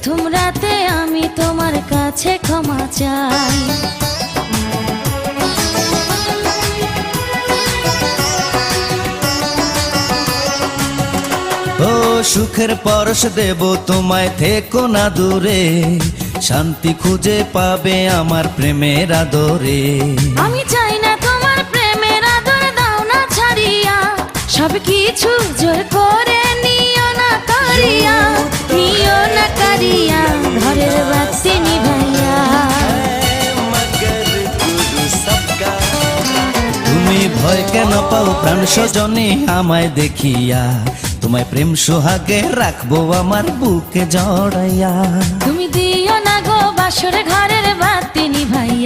প্রথম রাতে আমি তোমার কাছে ক্ষমা চাই। ও সুখের পরশ দেব তোমায়, থেকো না দূরে, শান্তি খুঁজে পাবে আমার প্রেমের আদরে। আমি চাই না তোমার প্রেমের আদর, দাও না ছাড়িয়া, সব কিছু জোর করে নিও না কারিয়া, নিও না কারিয়া, ঘরের বাতি নিভাইয়া। তুমি ভয় কেন পাও প্রাণ স্বজনে আমায় দেখিয়া, তোমায় প্রেম সোহাগে রাখবো আমার বুকে জড়াইয়া। তুমি দিও না গো বাসর ঘরের বাতি নিভাইয়া।